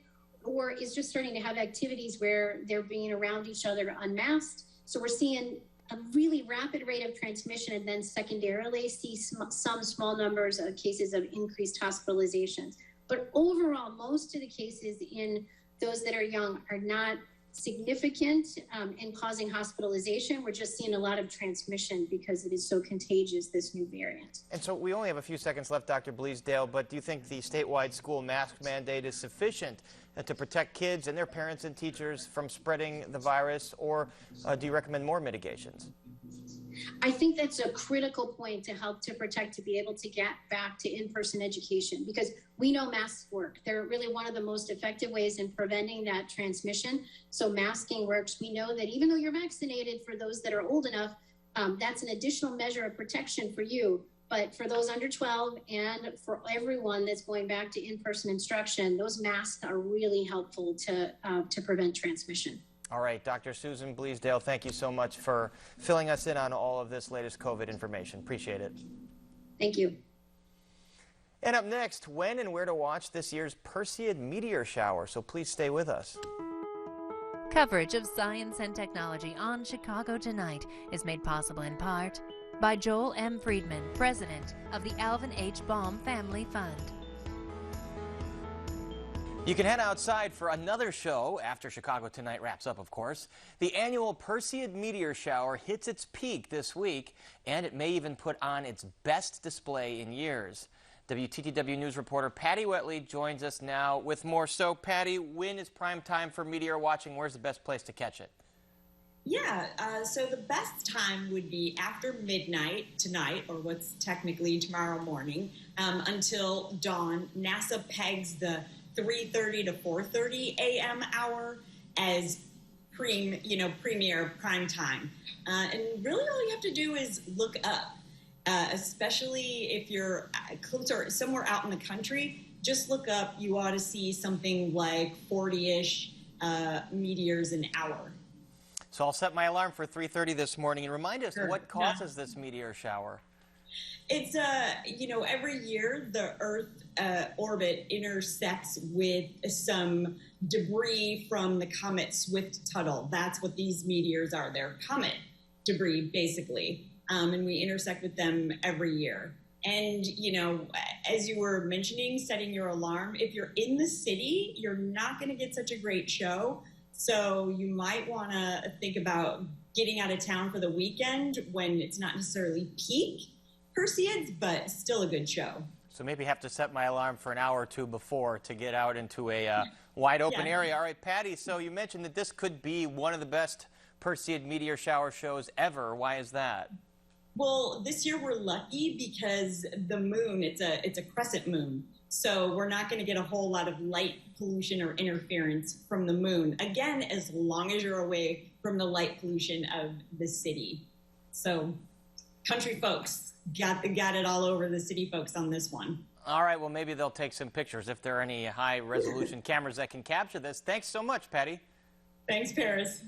or is just starting to have activities where they're being around each other unmasked. So we're seeing a really rapid rate of transmission and then secondarily see some small numbers of cases of increased hospitalizations. But overall, most of the cases in those that are young are not significant in causing hospitalization. We're just seeing a lot of transmission because it is so contagious, this new variant. And so we only have a few seconds left, Dr. Bleasdale, but do you think the statewide school mask mandate is sufficient to protect kids and their parents and teachers from spreading the virus, or do you recommend more mitigations? I think that's a critical point to help to protect, to be able to get back to in-person education, because we know masks work. They're really one of the most effective ways in preventing that transmission. So masking works. We know that even though you're vaccinated, for those that are old enough, that's an additional measure of protection for you. But for those under 12 and for everyone that's going back to in-person instruction, those masks are really helpful to prevent transmission. All right, Dr. Susan Bleasdale, thank you so much for filling us in on all of this latest COVID information. Appreciate it. Thank you. And up next, when and where to watch this year's Perseid meteor shower, so please stay with us. Coverage of science and technology on Chicago Tonight is made possible in part by Joel M. Friedman, president of the Alvin H. Baum Family Fund. You can head outside for another show after Chicago Tonight wraps up, of course. The annual Perseid meteor shower hits its peak this week, and it may even put on its best display in years. WTTW News reporter Patty Wetley joins us now with more. So, Patty, when is prime time for meteor watching? Where's the best place to catch it? Yeah, so the best time would be after midnight tonight, or what's technically tomorrow morning, until dawn. NASA pegs the 3:30 to 4:30 a.m. hour as premier prime time. And really all you have to do is look up, especially if you're closer, somewhere out in the country, just look up. You ought to see something like 40-ish meteors an hour. So I'll set my alarm for 3:30 this morning, and remind us what causes this meteor shower. It's, every year the Earth orbit intersects with some debris from the comet Swift-Tuttle. That's what these meteors are. They're comet debris, basically. And we intersect with them every year. And, as you were mentioning, setting your alarm, if you're in the city, you're not going to get such a great show. So you might want to think about getting out of town for the weekend when it's not necessarily peak Perseids, but still a good show. So maybe have to set my alarm for an hour or two before to get out into a wide open area. All right, Patty, so you mentioned that this could be one of the best Perseid meteor shower shows ever. Why is that? Well, this year we're lucky because the moon, it's a crescent moon. So we're not going to get a whole lot of light pollution or interference from the moon. Again, as long as you're away from the light pollution of the city. So country folks got it all over the city folks on this one. All right, well, maybe they'll take some pictures if there are any high-resolution cameras that can capture this. Thanks so much, Patty. Thanks, Paris.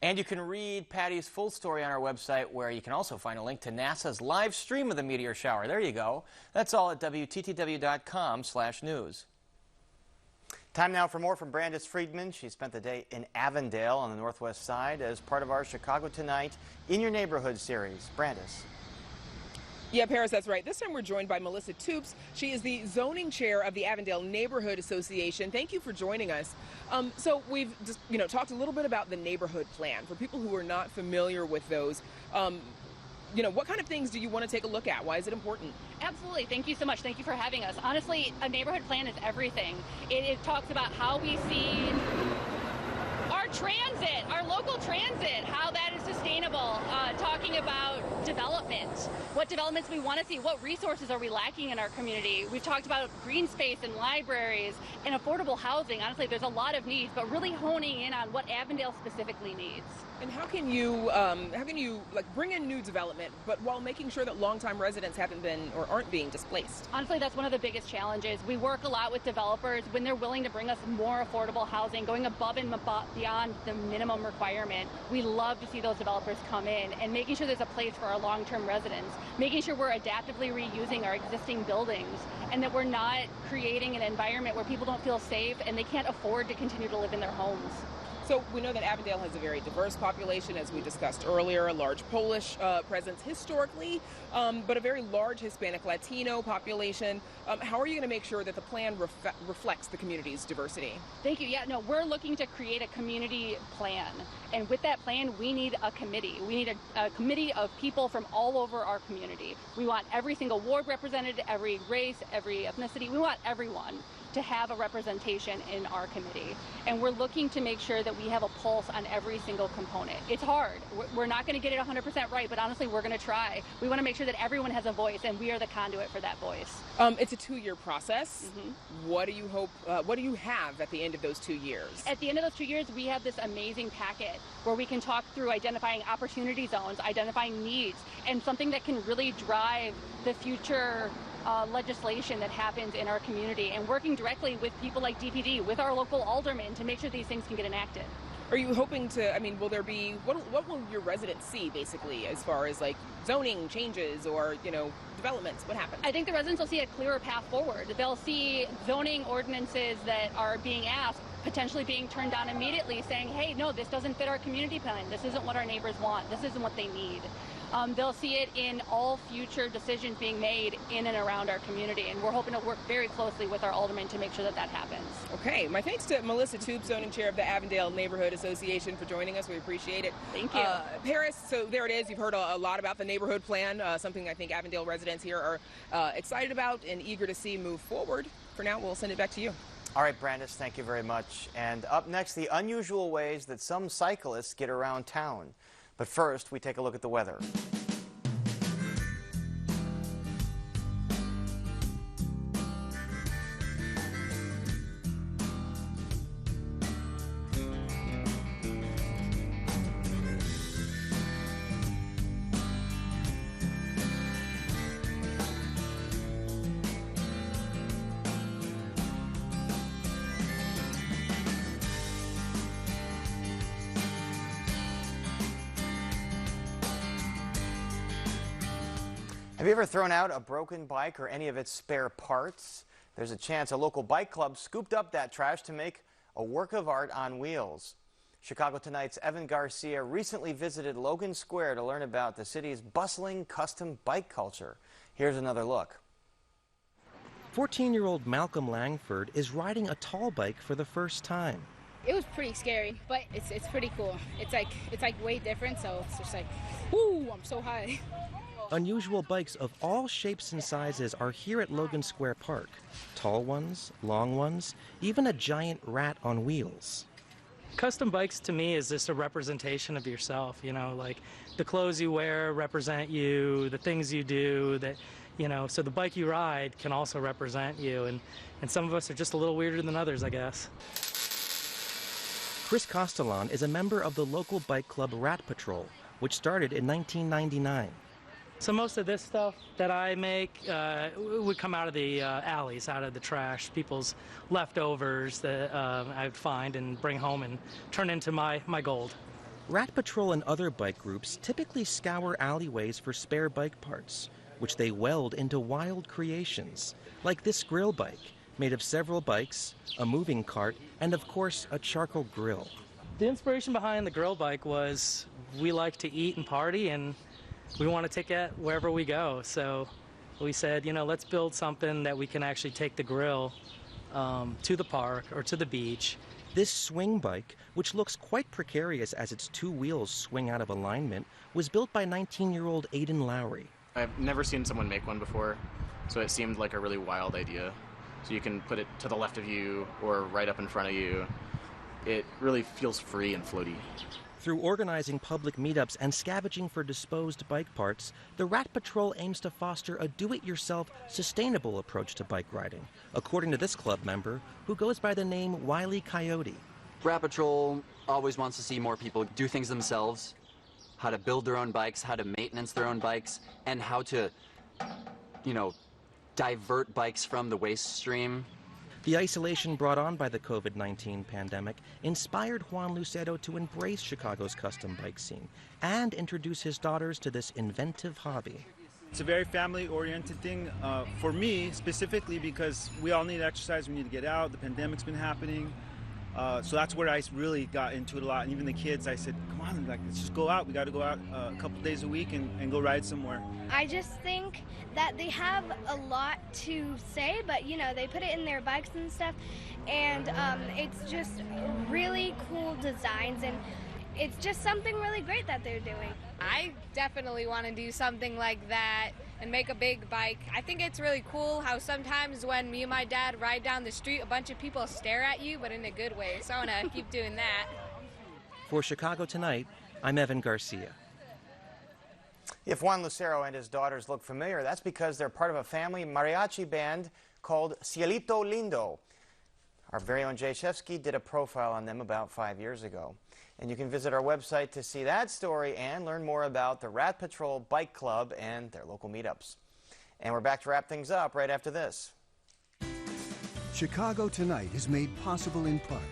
And you can read Patty's full story on our website, where you can also find a link to NASA's live stream of the meteor shower. There you go. That's all at WTTW.com/news. Time now for more from Brandis Friedman. She spent the day in Avondale on the northwest side as part of our Chicago Tonight In Your Neighborhood series. Brandis. Yeah, Paris, that's right. This time we're joined by Melissa Toops. She is the zoning chair of the Avondale Neighborhood Association. Thank you for joining us. So we've just, talked a little bit about the neighborhood plan. For people who are not familiar with those, what kind of things do you want to take a look at? Why is it important? Absolutely. Thank you so much. Thank you for having us. Honestly, a neighborhood plan is everything. It talks about how we see our transit, our local transit, how that is sustainable, talking about development, what developments we want to see, what resources are we lacking in our community. We've talked about green space and libraries and affordable housing. Honestly, there's a lot of needs, but really honing in on what Avondale specifically needs. And how can you bring in new development, but while making sure that longtime residents haven't been or aren't being displaced? Honestly, that's one of the biggest challenges. We work a lot with developers when they're willing to bring us more affordable housing, going above and beyond the minimum requirement. We love to see those developers come in and making sure there's a place for our long-term residents, making sure we're adaptively reusing our existing buildings, and that we're not creating an environment where people don't feel safe and they can't afford to continue to live in their homes. So we know that Avondale has a very diverse population, as we discussed earlier, a large Polish presence historically, but a very large Hispanic Latino population. How are you going to make sure that the plan reflects the community's diversity? Thank you. Yeah, no, we're looking to create a community plan. And with that plan, we need a committee. We need a committee of people from all over our community. We want every single ward represented, every race, every ethnicity. We want everyone to have a representation in our committee. And we're looking to make sure that we have a pulse on every single component. It's hard. We're not going to get it 100% right, but honestly, we're going to try. We want to make sure that everyone has a voice, and we are the conduit for that voice. It's a 2-year process. What do you hope, what do you have at the end of those 2 years? At the end of those 2 years, we have this amazing packet where we can talk through identifying opportunity zones, identifying needs, and something that can really drive the future legislation that happens in our community, and working directly with people like DPD, with our local aldermen, to make sure these things can get enacted. Are you hoping to, I mean, will there be, what will your residents see, basically, as far as, like, zoning changes or, you know, developments? What happens? I think the residents will see a clearer path forward. They'll see zoning ordinances that are being asked potentially being turned down immediately, saying, hey, no, this doesn't fit our community plan. This isn't what our neighbors want. This isn't what they need. They'll see it in all future decisions being made in and around our community, and we're hoping to work very closely with our aldermen to make sure that that happens. Okay, my thanks to Melissa Tube, zoning chair of the Avondale Neighborhood Association, for joining us. We appreciate it. Thank you. Paris, so there it is. You've heard a lot about the neighborhood plan, something I think Avondale residents here are excited about and eager to see move forward. For now, we'll send it back to you. All right, Brandis, thank you very much. And up next, the unusual ways that some cyclists get around town. But first, we take a look at the weather. Have you ever thrown out a broken bike or any of its spare parts? There's a chance a local bike club scooped up that trash to make a work of art on wheels. Chicago Tonight's Evan Garcia recently visited Logan Square to learn about the city's bustling custom bike culture. Here's another look. 14-year-old Malcolm Langford is riding a tall bike for the first time. It was pretty scary, but it's pretty cool. It's like way different, so it's just like, whoo, I'm so high. Unusual bikes of all shapes and sizes are here at Logan Square Park. Tall ones, long ones, even a giant rat on wheels. Custom bikes to me is just a representation of yourself, you know, like the clothes you wear represent you, the things you do, that, you know, so the bike you ride can also represent you, and some of us are just a little weirder than others, I guess. Chris Castellan is a member of the local bike club Rat Patrol, which started in 1999. So most of this stuff that I make would come out of the alleys, out of the trash, people's leftovers that I'd find and bring home and turn into my gold. Rat Patrol and other bike groups typically scour alleyways for spare bike parts, which they weld into wild creations, like this grill bike, made of several bikes, a moving cart, and of course a charcoal grill. The inspiration behind the grill bike was we like to eat and party, and we want to take it wherever we go. So we said, you know, let's build something that we can actually take the grill to the park or to the beach. This swing bike, which looks quite precarious as its two wheels swing out of alignment, was built by 19-year-old Aiden Lowry. I've never seen someone make one before, so it seemed like a really wild idea. So you can put it to the left of you or right up in front of you. It really feels free and floaty. Through organizing public meetups and scavenging for disposed bike parts, the Rat Patrol aims to foster a do-it-yourself, sustainable approach to bike riding, according to this club member, who goes by the name Wile E. Coyote. Rat Patrol always wants to see more people do things themselves, how to build their own bikes, how to maintenance their own bikes, and how to, you know, divert bikes from the waste stream. The isolation brought on by the COVID-19 pandemic inspired Juan Lucero to embrace Chicago's custom bike scene and introduce his daughters to this inventive hobby. It's a very family-oriented thing for me, specifically because we all need exercise, we need to get out, the pandemic's been happening. So that's where I really got into it a lot. And even the kids, I said, come on, like, let's just go out. We got to go out a couple days a week and go ride somewhere. I just think that they have a lot to say, but you know, they put it in their bikes and stuff, and it's just really cool designs, and it's just something really great that they're doing. I definitely want to do something like that and make a big bike. I think it's really cool how sometimes when me and my dad ride down the street, a bunch of people stare at you, but in a good way. So I want to keep doing that. For Chicago Tonight, I'm Evan Garcia. If Juan Lucero and his daughters look familiar, that's because they're part of a family mariachi band called Cielito Lindo. Our very own Jay Shefsky did a profile on them about 5 years ago. And you can visit our website to see that story and learn more about the Rat Patrol Bike Club and their local meetups. And we're back to wrap things up right after this. Chicago Tonight is made possible in part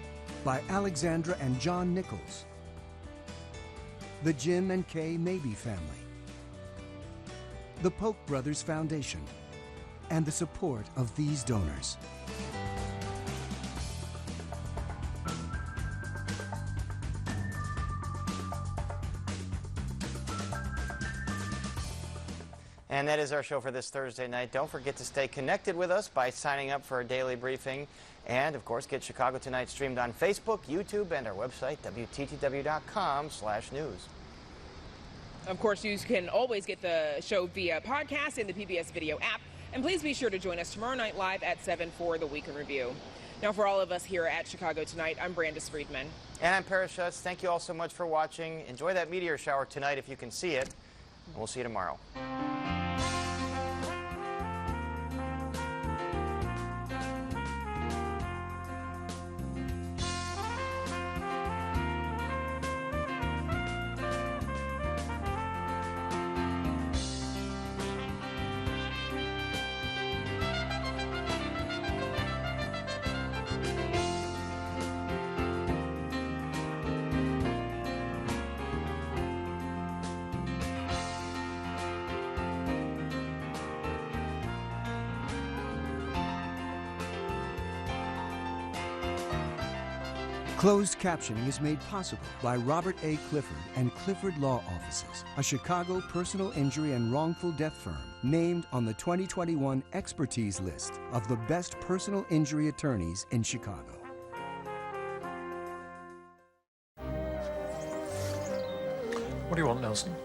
by Alexandra and John Nichols, the Jim and Kay Mabey family, the Polk Brothers Foundation, and the support of these donors. And that is our show for this Thursday night. Don't forget to stay connected with us by signing up for our daily briefing. And, of course, get Chicago Tonight streamed on Facebook, YouTube, and our website, WTTW.com/news. Of course, you can always get the show via podcast in the PBS Video app. And please be sure to join us tomorrow night live at 7 for the Week in Review. Now, for all of us here at Chicago Tonight, I'm Brandis Friedman. And I'm Paris Schutz. Thank you all so much for watching. Enjoy that meteor shower tonight if you can see it. And we'll see you tomorrow. Closed captioning is made possible by Robert A. Clifford and Clifford Law Offices, a Chicago personal injury and wrongful death firm named on the 2021 expertise list of the best personal injury attorneys in Chicago. What do you want, Nelson?